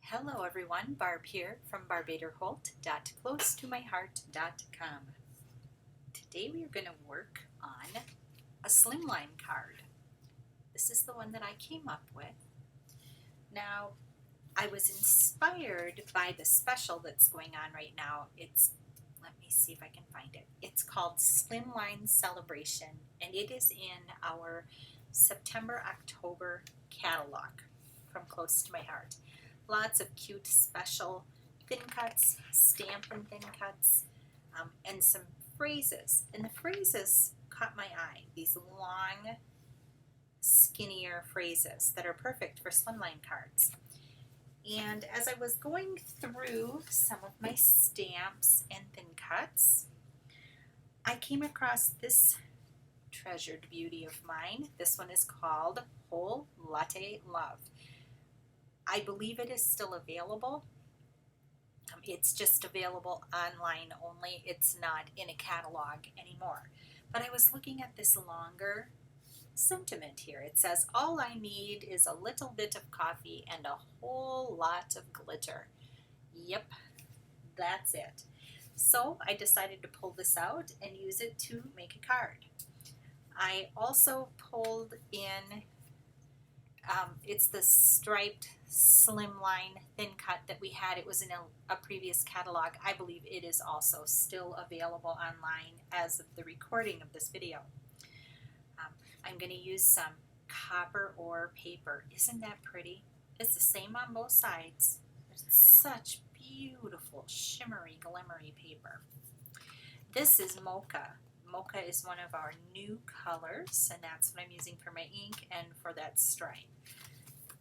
Hello everyone, Barb here from barbaderholt.closetomyheart.com. Today we are going to work on a slimline card. This is the one that I came up with. Now, I was inspired by the special that's going on right now. Let me see if I can find it. It's called Slimline Celebration, and it is in our September-October catalog from Close to My Heart. Lots of cute special thin cuts, Stampin' thin cuts, and some phrases. And the phrases caught my eye. These long, skinnier phrases that are perfect for slimline cards. And as I was going through some of my stamps and thin cuts, I came across this treasured beauty of mine. This one is called Whole Latte Love. I believe it is still available. It's just available online only. It's not in a catalog anymore. But I was looking at this longer sentiment here. It says, all I need is a little bit of coffee and a whole lot of glitter. Yep, that's it. So I decided to pull this out and use it to make a card. I also pulled in it's the striped slimline thin cut that we had. It was in a previous catalog. I believe it is also still available online as of the recording of this video. I'm going to use some copper ore paper. Isn't that pretty? It's the same on both sides. It's such beautiful shimmery glimmery paper. This is Mocha. Mocha is one of our new colors, and that's what I'm using for my ink and for that stripe.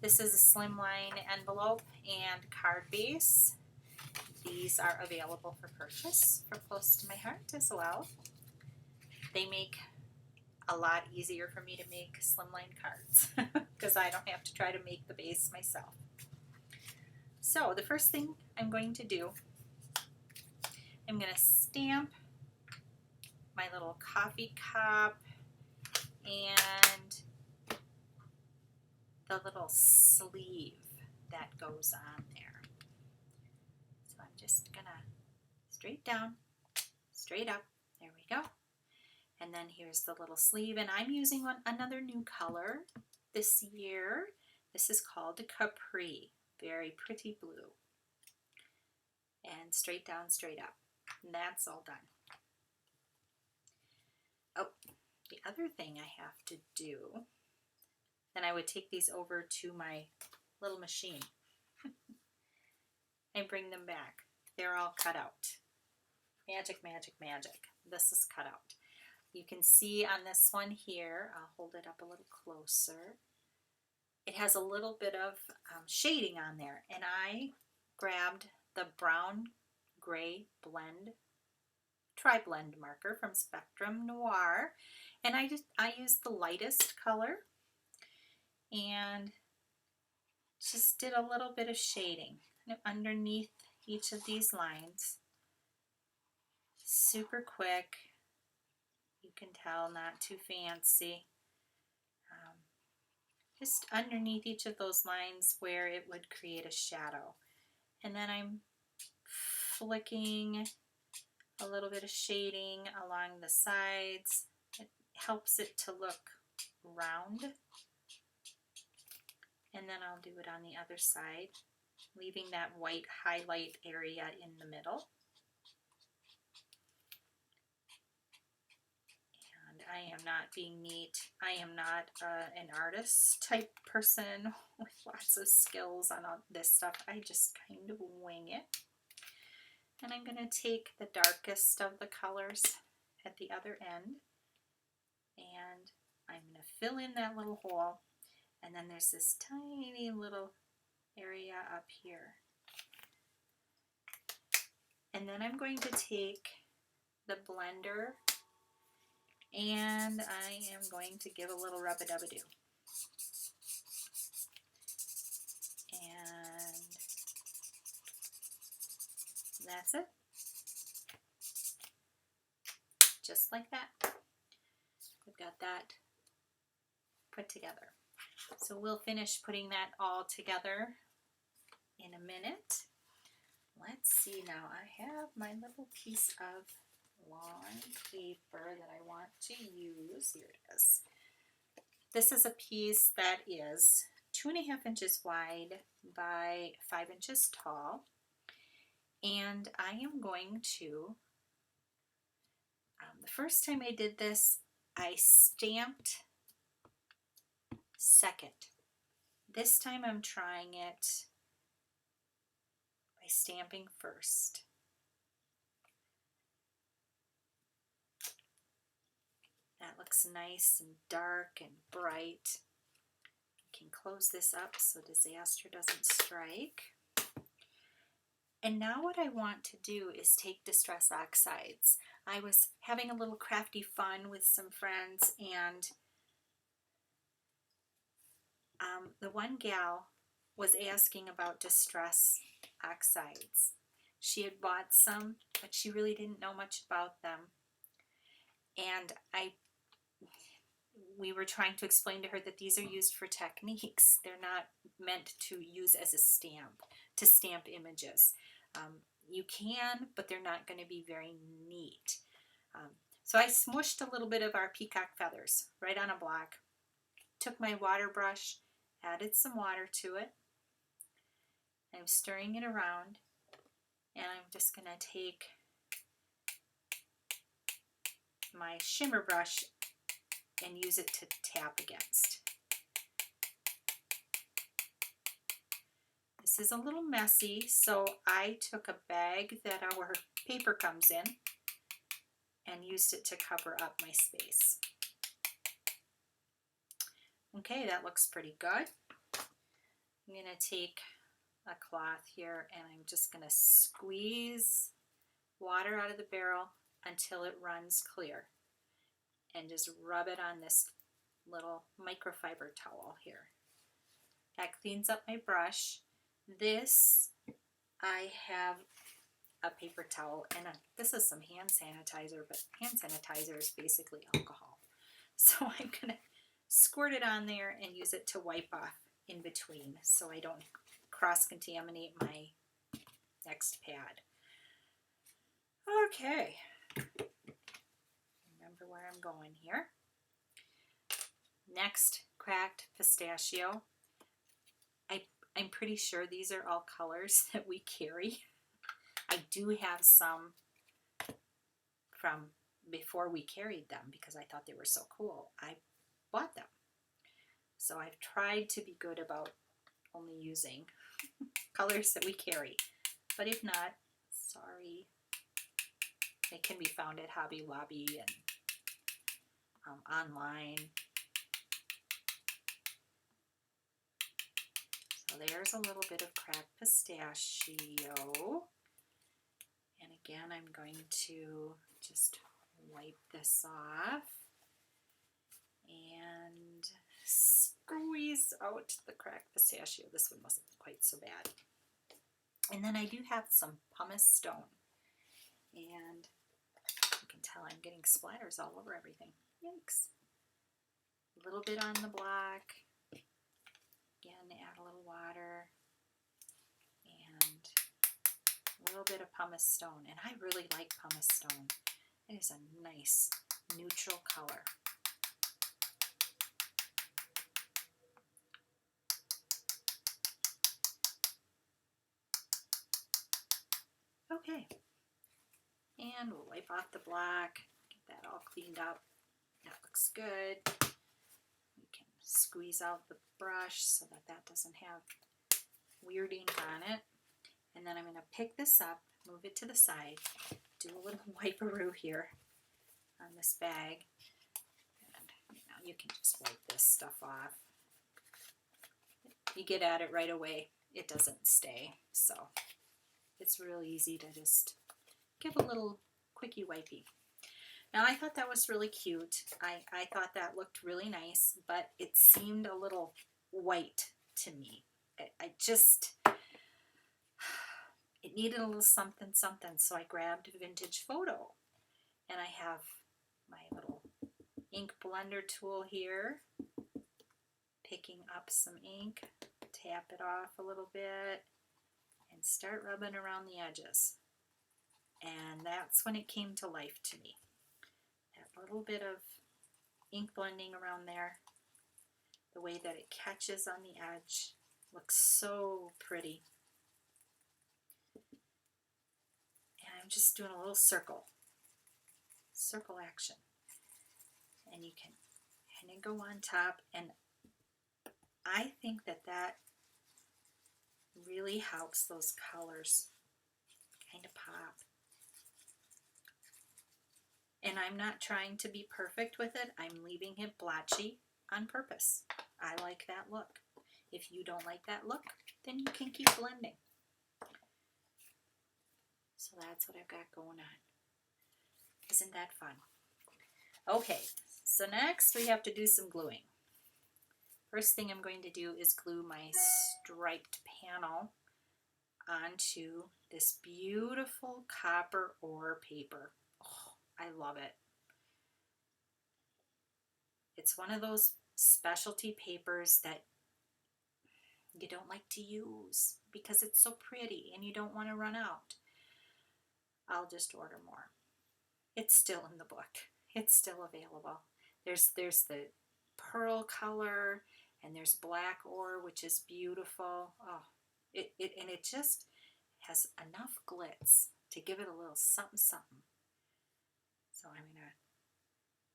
This is a slimline envelope and card base. These are available for purchase from Close to My Heart as well. They make a lot easier for me to make slimline cards because I don't have to try to make the base myself. So the first thing I'm going to do, I'm going to stamp my little coffee cup and the little sleeve that goes on there. So I'm just gonna straight down, straight up, there we go. And then here's the little sleeve, and I'm using another new color this year. This is called Capri, very pretty blue. And straight down, straight up, and that's all done. Oh, the other thing I have to do, then I would take these over to my little machine and bring them back. They're all cut out. Magic, magic, magic. This is cut out. You can see on this one here, I'll hold it up a little closer. It has a little bit of shading on there, and I grabbed the brown gray blend tri-blend marker from Spectrum Noir, and I used the lightest color and just did a little bit of shading underneath each of these lines. Super quick, you can tell, not too fancy. Just underneath each of those lines where it would create a shadow. And then I'm flicking a little bit of shading along the sides. It helps it to look round. And then I'll do it on the other side, leaving that white highlight area in the middle. And I am not being neat. I am not an artist type person with lots of skills on all this stuff. I just kind of wing it. And I'm going to take the darkest of the colors at the other end, and I'm going to fill in that little hole, and then there's this tiny little area up here. And then I'm going to take the blender and I am going to give a little rub-a-dub-a-doo. And that's it. Just like that. We've got that put together. So we'll finish putting that all together in a minute. Let's see now. I have my little piece of long paper that I want to use. Here it is. This is a piece that is 2.5 inches wide by 5 inches tall. And I am going to, the first time I did this, I stamped second. This time I'm trying it by stamping first. That looks nice and dark and bright. I can close this up so disaster doesn't strike. And now what I want to do is take Distress Oxides. I was having a little crafty fun with some friends, and the one gal was asking about Distress Oxides. She had bought some, but she really didn't know much about them. And we were trying to explain to her that these are used for techniques. They're not meant to use as a stamp, to stamp images. You can, but they're not going to be very neat. So I smushed a little bit of our Peacock Feathers right on a block, took my water brush, added some water to it. I'm stirring it around, and I'm just going to take my shimmer brush and use it to tap against. This is a little messy, so I took a bag that our paper comes in and used it to cover up my space. Okay, that looks pretty good. I'm going to take a cloth here and I'm just going to squeeze water out of the barrel until it runs clear, and just rub it on this little microfiber towel here. That cleans up my brush. This, I have a paper towel, and this is some hand sanitizer, but hand sanitizer is basically alcohol. So I'm going to squirt it on there and use it to wipe off in between so I don't cross-contaminate my next pad. Okay. Remember where I'm going here. Next, cracked pistachio. I'm pretty sure these are all colors that we carry. I do have some from before we carried them because I thought they were so cool. I bought them. So I've tried to be good about only using colors that we carry. But if not, sorry. They can be found at Hobby Lobby and online. So there's a little bit of cracked pistachio. And again, I'm going to just wipe this off and squeeze out the cracked pistachio. This one wasn't quite so bad. And then I do have some Pumice Stone. And you can tell I'm getting splatters all over everything. Yikes. A little bit on the block. Again, add a little water. And a little bit of Pumice Stone. And I really like Pumice Stone. It is a nice neutral color. Okay. And we'll wipe off the block, get that all cleaned up. That looks good. We can squeeze out the brush so that that doesn't have weird ink on it. And then I'm going to pick this up, move it to the side, do a little wipe-a-roo here on this bag. And you can just wipe this stuff off. You get at it right away, it doesn't stay. So it's really easy to just give a little quickie wipey. Now I thought that was really cute. I thought that looked really nice, but it seemed a little white to me. It needed a little something something, so I grabbed Vintage Photo. And I have my little ink blender tool here, picking up some ink, tap it off a little bit, and start rubbing around the edges. And that's when it came to life to me. That little bit of ink blending around there, the way that it catches on the edge, looks so pretty. And I'm just doing a little circle action. And you can kind of go on top, and I think that that really helps those colors kind of pop. And I'm not trying to be perfect with it. I'm leaving it blotchy on purpose. I like that look. If you don't like that look, then you can keep blending. So that's what I've got going on. Isn't that fun? Okay, so next we have to do some gluing. First thing I'm going to do is glue my striped panel onto this beautiful copper ore paper. Oh, I love it. It's one of those specialty papers that you don't like to use because it's so pretty and you don't want to run out. I'll just order more. It's still in the book. It's still available. There's the pearl color, and there's black ore, which is beautiful. Oh, it just has enough glitz to give it a little something something. So I'm gonna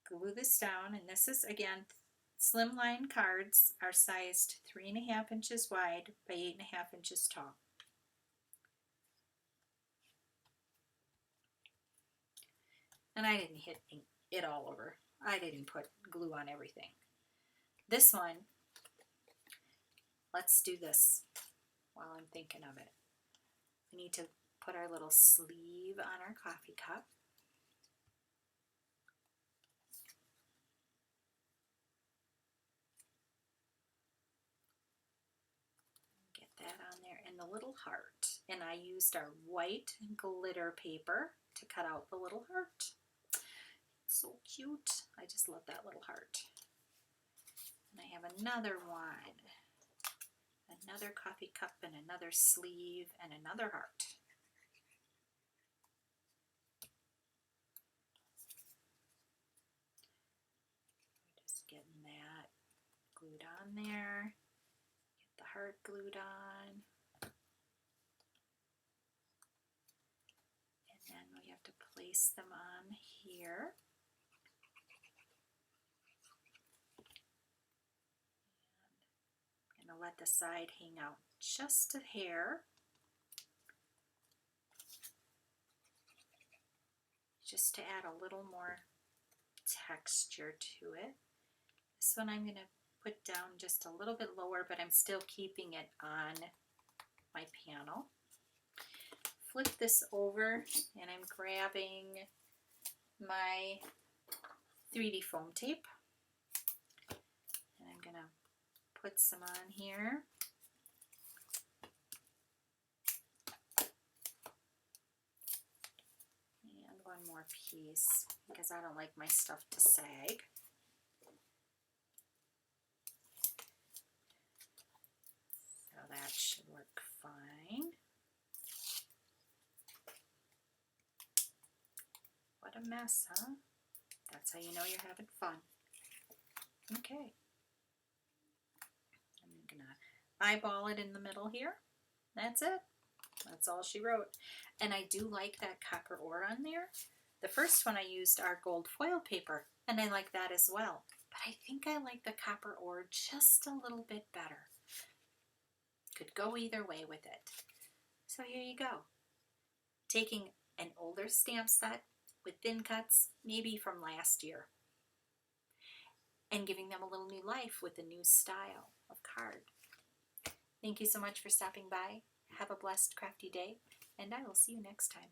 glue this down, and this is, again, slimline cards are sized 3.5 inches wide by 8.5 inches tall. And I didn't hit it all over. I didn't put glue on everything. This one, let's do this while I'm thinking of it. We need to put our little sleeve on our coffee cup. Get that on there, and the little heart. And I used our white glitter paper to cut out the little heart. It's so cute. I just love that little heart. And I have another one. Another coffee cup and another sleeve and another heart. Just getting that glued on there. Get the heart glued on. And then we have to place them on here. And I'm gonna let the side hang out just a hair. Just to add a little more texture to it. This one I'm going to put down just a little bit lower, but I'm still keeping it on my panel. Flip this over, and I'm grabbing my 3D foam tape. And I'm going to put some on here. One more piece because I don't like my stuff to sag. So that should work fine. What a mess, huh? That's how you know you're having fun. Okay. I'm gonna eyeball it in the middle here. That's it. That's all she wrote. And I do like that copper ore on there. The first one I used our gold foil paper, and I like that as well. But I think I like the copper ore just a little bit better. Could go either way with it. So here you go. Taking an older stamp set with thin cuts, maybe from last year, and giving them a little new life with a new style of card. Thank you so much for stopping by. Have a blessed, crafty day, and I will see you next time.